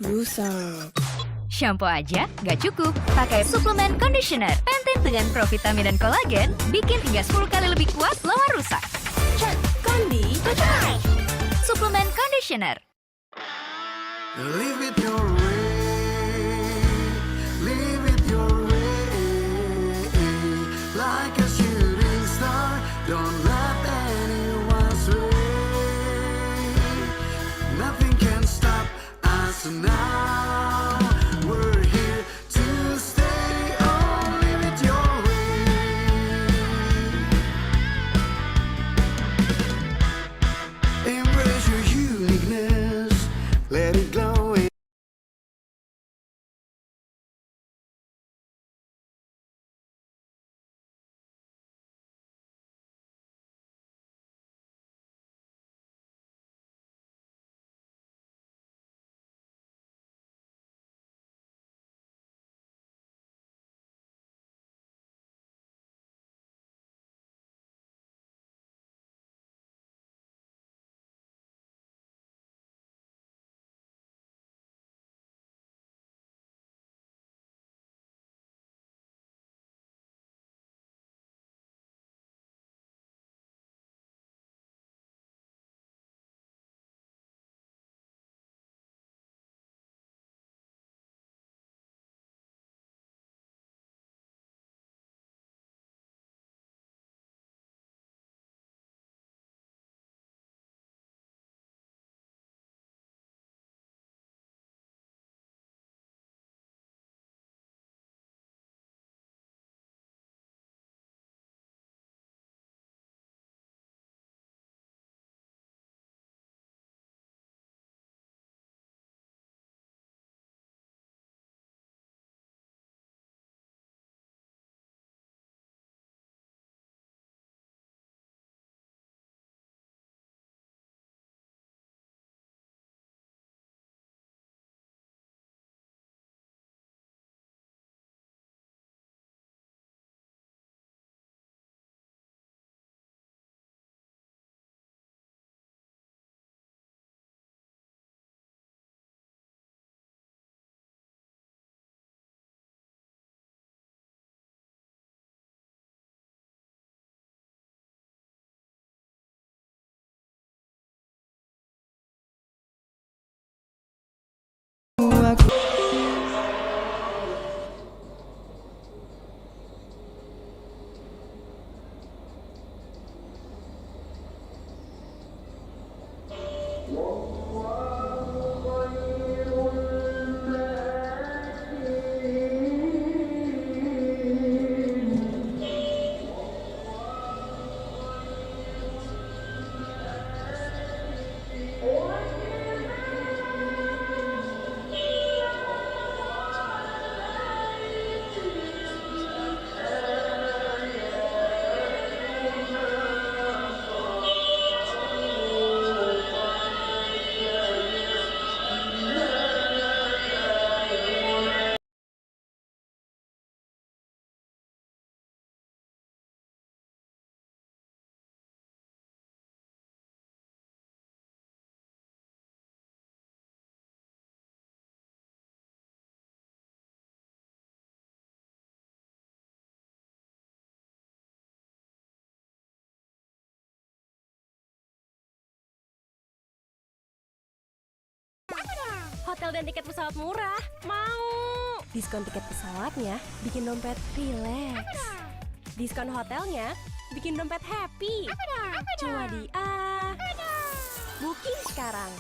rusak. Shampoo aja nggak cukup. Pakai suplemen conditioner. Pantene dengan provitamin dan kolagen bikin hingga 10 kali lebih kuat lawan rusak. Cek Kondi, Suplemen conditioner. Live it your way, live it your way, like a shooting star, don't let anyone sway, nothing can stop us now, we're here to stay, oh live it your way, embrace your uniqueness, let it glow. Hotel dan tiket pesawat murah. Mau. Diskon tiket pesawatnya bikin dompet relax. Diskon hotelnya bikin dompet happy. Cuma di Booking sekarang.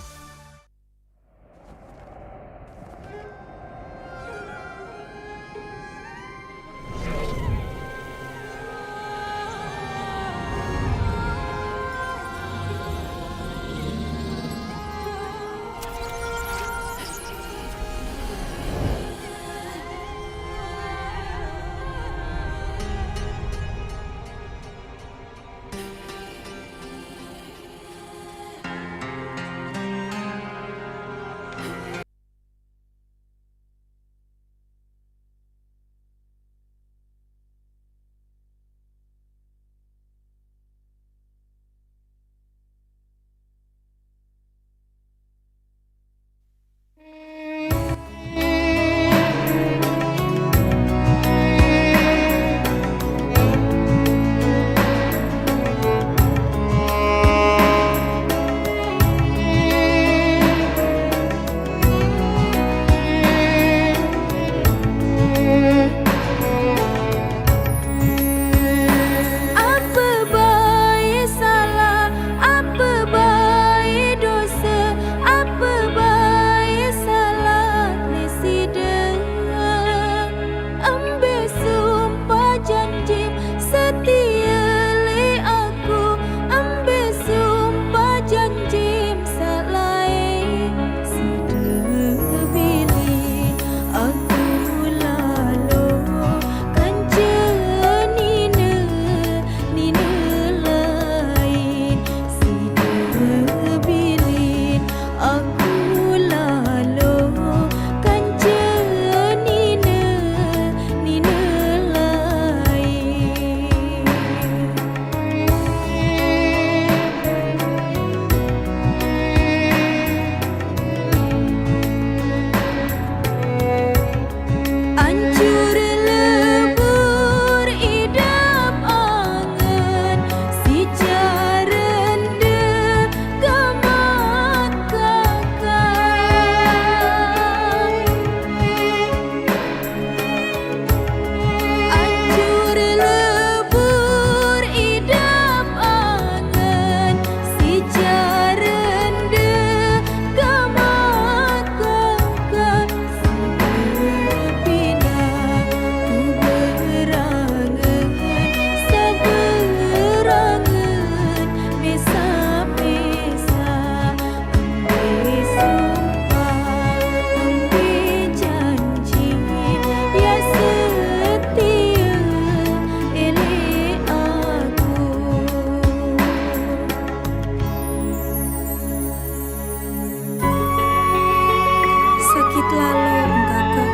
lalu kakak.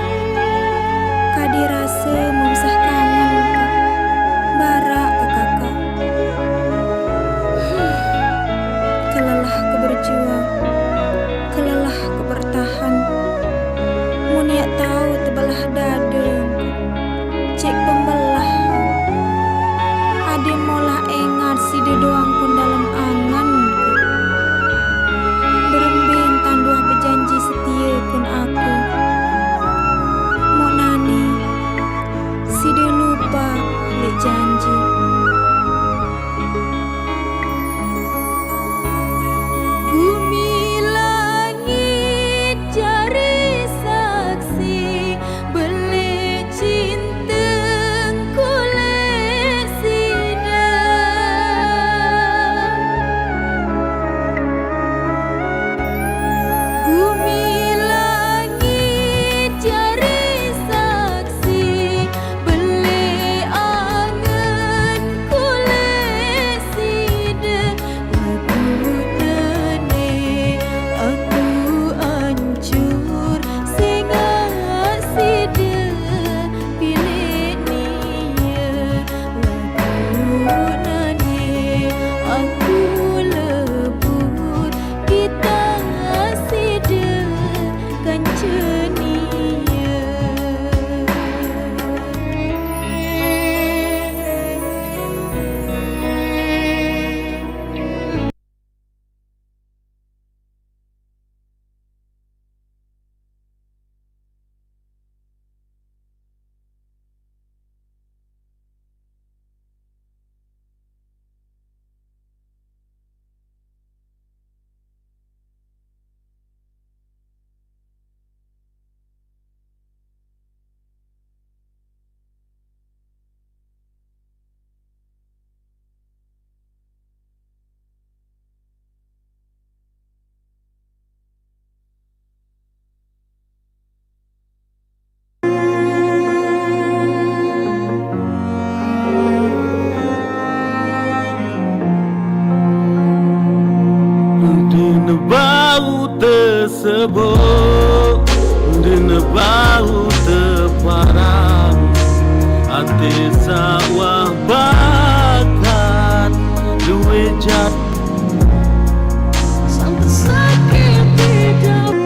Kadi rasa memisah kangen barak ke kakak. Kelelah ke berjuang, kelelah ke bertahan. Muniak tahu tebelah dada, cek pembelah. Ade molah engat si de doang pun dalam angan. Berembin tanduah berjanji setia pun aku. Mau nani, si de lupa lek janji. Bumi langit jari saksi belik cinta kulek sidang. Bumi langit jari saksi belik angen kulek sidang. Aku hancur singa sida pilih nia. Lagu nani aku lebur kita sida kancenia. Din bau tersebut, din bau terparang, hati sawah bakat duwe jat. Sampai sakit tidak.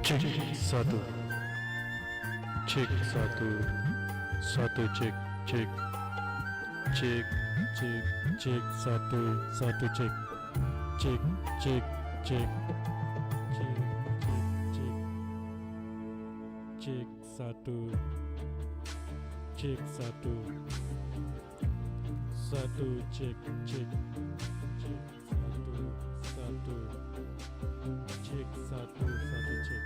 Cek satu, cek satu, satu cek cek, cek cek cek satu satu cek, cek cek cek, cek cek cek, cek satu, cek satu, satu cek cek, cek satu satu, cek satu satu cek.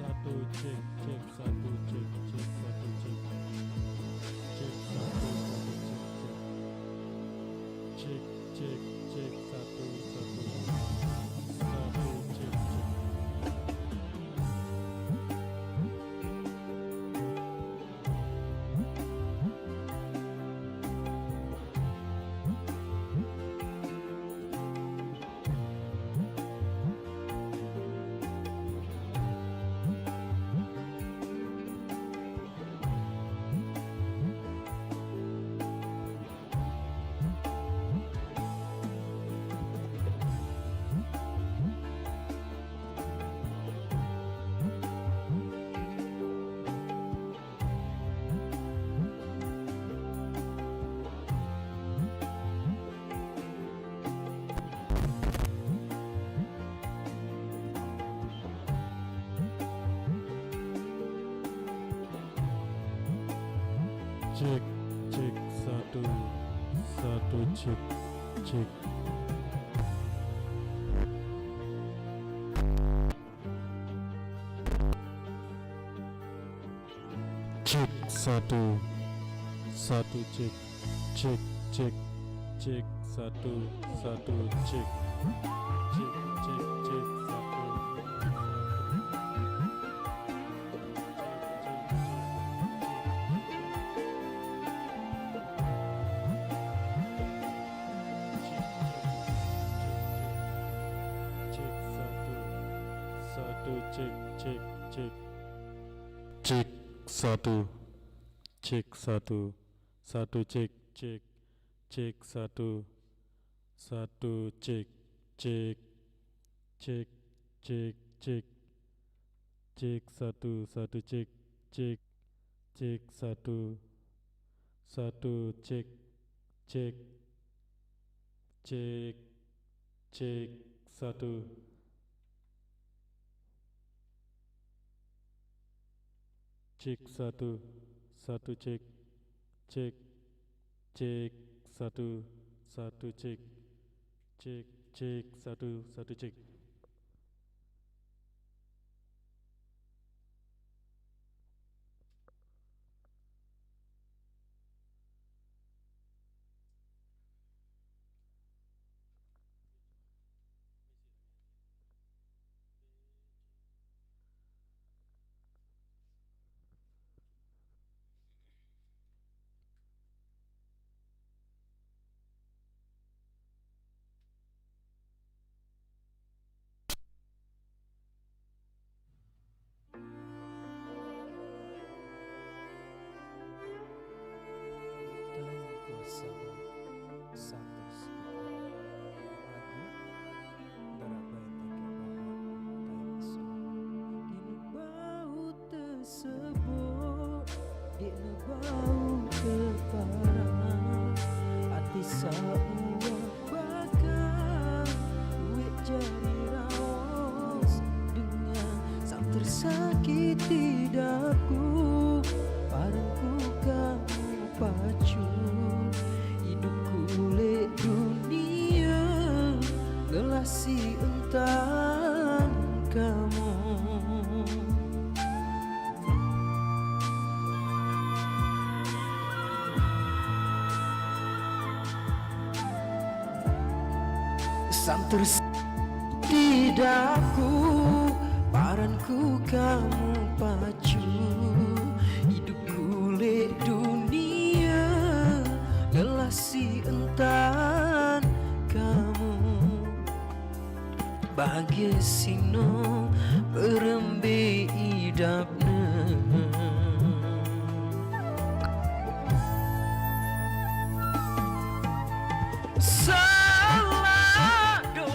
Satu cek cek satu cek cek satu cek cek satu satu cek cek cek satu satu satu cek cek. Cek cek satu satu cek cek. Cek satu satu cek cek cek cek satu satu cek cek cek cek satu. Cek cek cek cek satu cek satu satu cek cek cek satu satu cek cek cek cek cek cek satu satu cek cek cek satu satu cek cek cek cek satu. Cek satu satu cek cek cek satu satu cek cek cek satu satu cek. Tersakiti daku, padaku kamu pacu, hidupku lek dunia, gelasi entan kamu. Sang tersakiti daku, paranku kamu pacu, hidupku lek dunia, gelasi entan kamu. Bahagia sino berembe idapna, salah do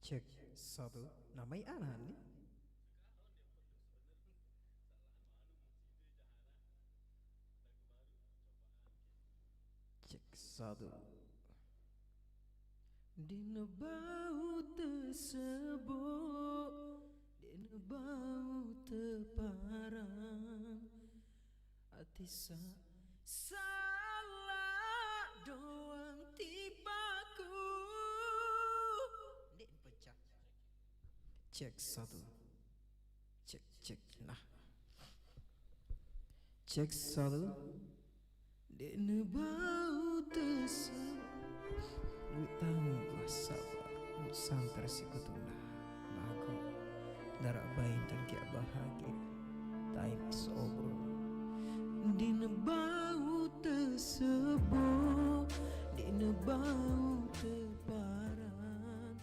Cek satu. Namai anak nih. Cek satu. Dina bau tersebut, dina bau teparang, hati salah doang tibaku. Den pecah. Cek satu. Cek nah. Cek satu. Dina bau tersebut. Lu tahu gua sabar santer si kutuna lagu darak bain dan kia bahagia time is over. Dina bau tersebut, dina bau teparang,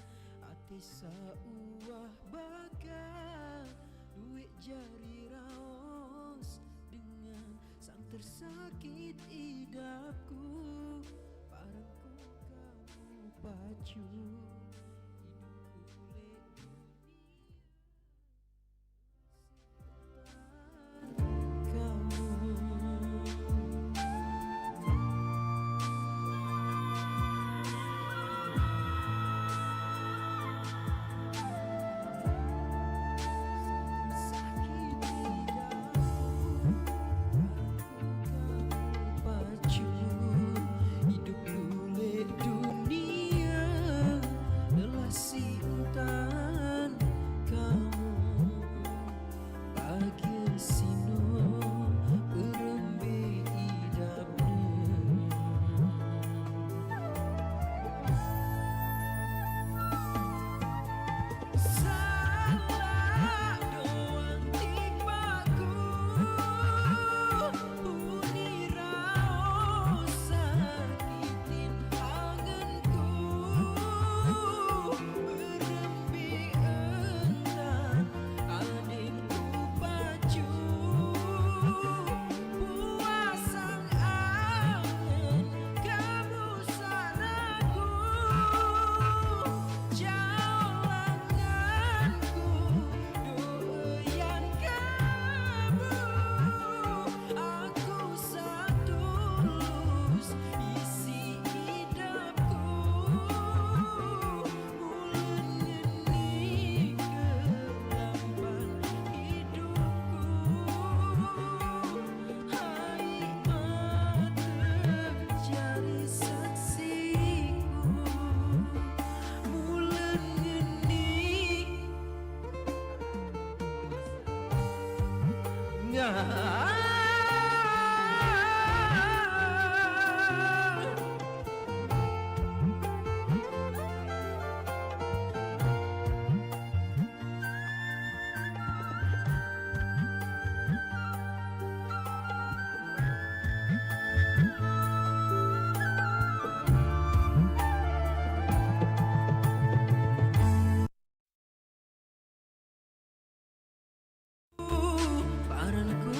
hati sauah bakal duit jari raos dengan sang tersakit idapku. Parangku kamu pacu hidupku lek kamu. Parangku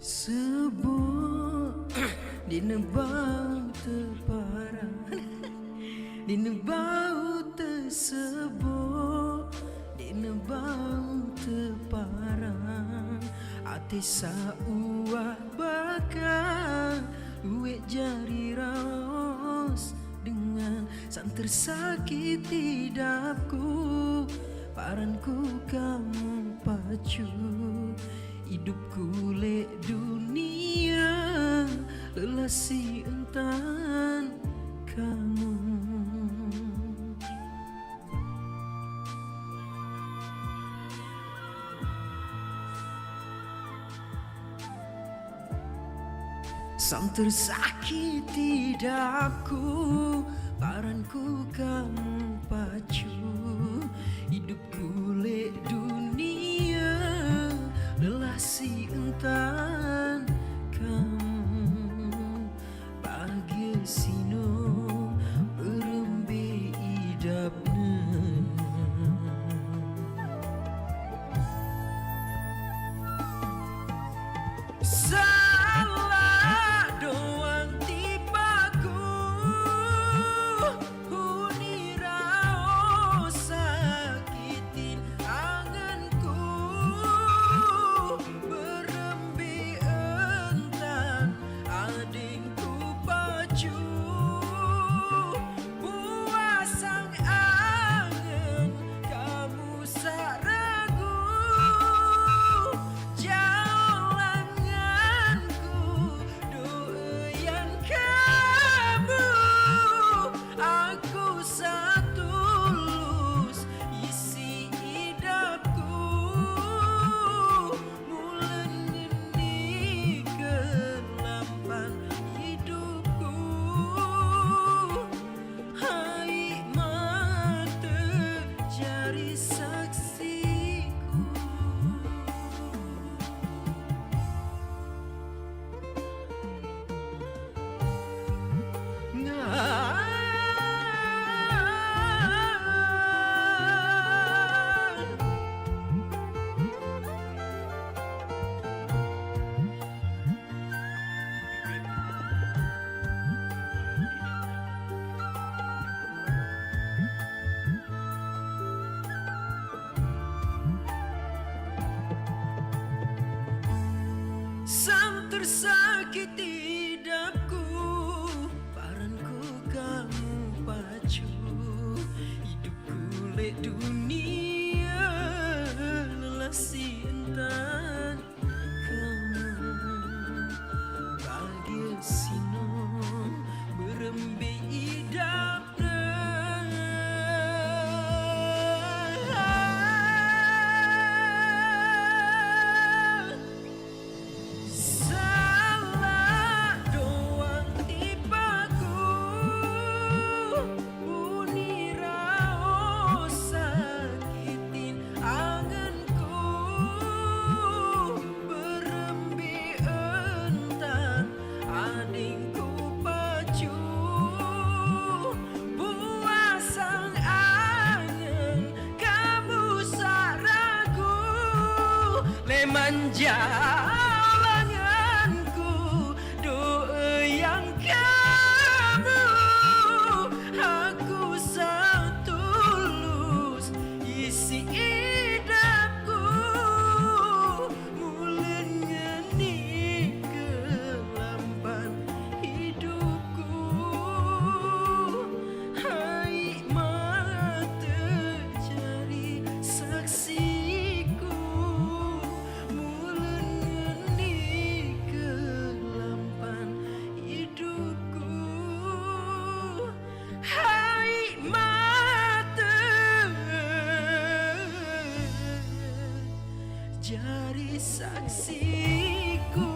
Sebut di nebau teparang di nebau tersebut di nebau teparang ati sauah bakal luwek jari raos dengan santer sakiti hidapku paranku kamu pacu hidupku lek dunia lelasi entan kamu. Santer sakiti hidapku paranku kamu pacu hidupku lek dunia lelasi entan kamu bahagia sino berembe idapna salah doang tipaku hunirao sakitin anganku berembi entan adingku pacu puasang angen kamu saragu jalanganku doyan kamu aku satulus isi hidapku mulen ngendi kelampan hidupku hai mata jari saksiku. Santer sakiti hidapku paranku kamu pacu hidupku lek dunia lelasi entan kamu bahagia sino berembe idapna salah doang tipaku hunirao sakitin anganku berembi entan adingku pacu puasang angen kamu saragu leman jalanganku doyan kamu aku satulus isi hidapku mulen ngendi kelampan hidupku hai mata jari saksiku mulen ngendi kelampan hidupku hai mata jari saksiku.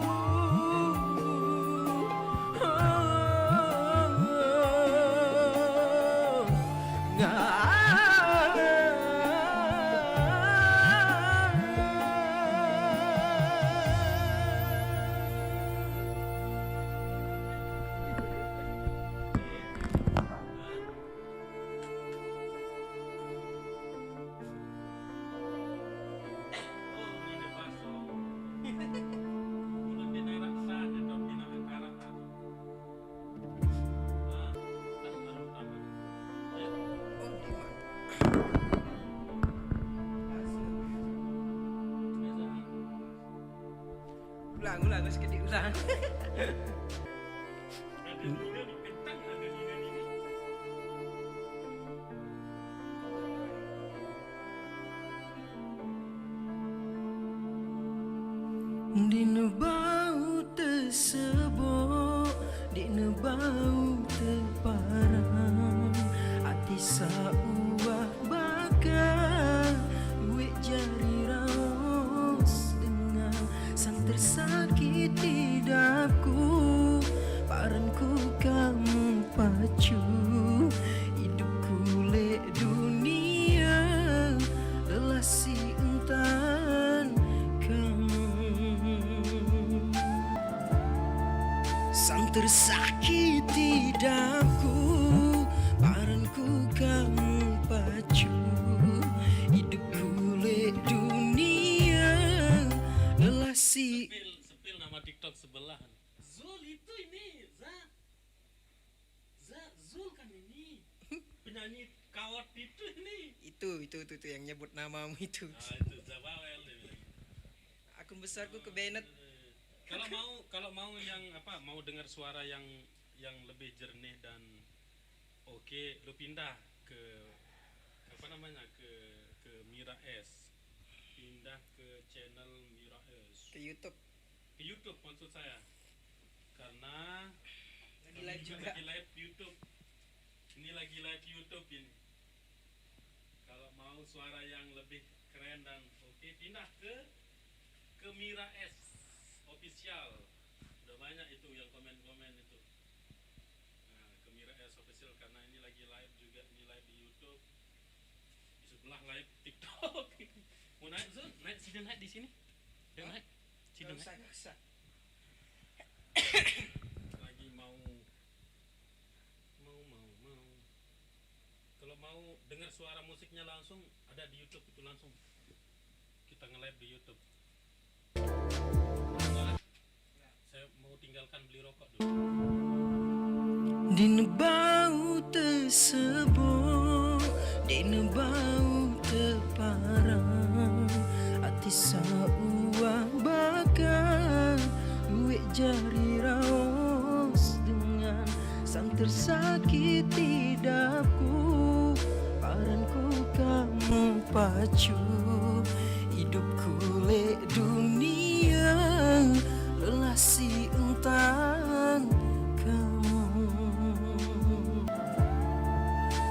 ulang sekali ulang. Dina bau tersebut, dina bau terparang, hati sauah bakar, duit jari raus dengan sang tersakiti dapku, paranku kamu pacu, hidupku lek dunia, lelah si entan kamu. Sang tersakiti dapku, paranku kamu pacu, hidupku lek dunia, lelah si. Sepil nama TikTok sebelah. Zul itu ini, Zul kan ini. Penyanyi kawat itu ini. Itu yang nyebut namamu itu. Ah, itu Zabawel dia bilang. Akun besarku ke Bennett. Kalau mau yang apa, mau dengar suara yang lebih jernih dan oke, lu pindah ke apa namanya, ke Mira S. Pindah ke channel Mira S. Ke YouTube. Ke YouTube maksud saya. Karena Lagi live juga. Lagi live YouTube. Ini lagi live YouTube ini. Kalau mau suara yang lebih keren dan oke, pindah ke Mira S official. Udah banyak itu yang komen-komen itu. Nah, ke Mira S official karena ini lagi live juga, ini live di YouTube. Di sebelah live TikTok. Mau naik Zul? Naik sini, naik di sini. Ayo naik. Sini naik. Gak usah. Lagi mau kalau mau dengar suara musiknya langsung ada di YouTube itu langsung kita nge-live di YouTube. Saya mau tinggalkan beli rokok dulu. Dina bau tersebut, dina bau terparang, hati sauah bakar, duit jari raus dengan sang tersakiti dapku, paranku kamu pacu, hidupku lek dunia, lelah si entan kamu.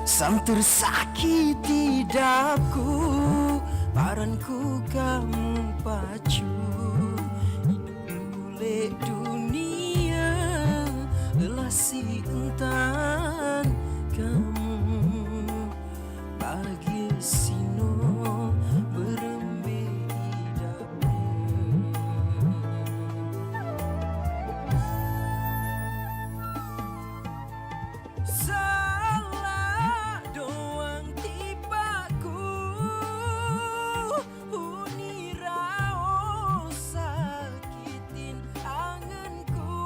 Sang tersakiti dapku, paranku kamu pacu, hidupku lek dunia, lelah si entan kamu. Pagi sino berembe hidapnya. Salah doang tibaku, huni rao sakitin anganku,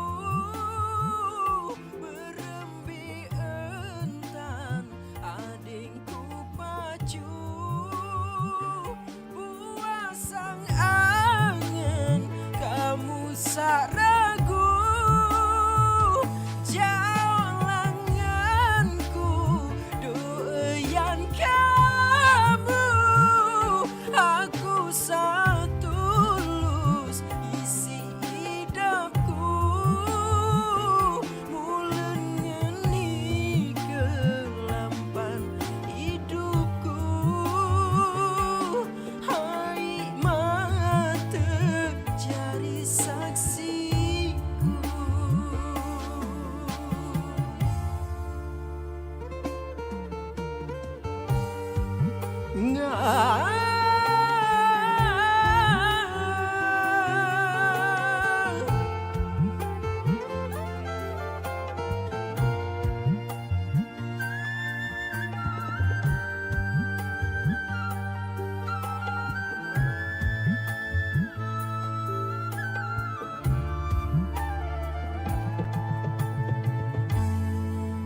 berembe entan adingku pacu, buasang angin kamu saragu, jalanganku doyan kamu, aku satulus isi hidupku, mulen ngeni kelampan hidupku, hai mata jari saksiku.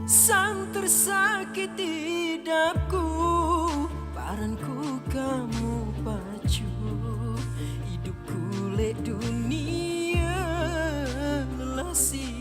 Sang tersakiti hidupku, paranku kamu pacu, hidupku lek dunia, saksi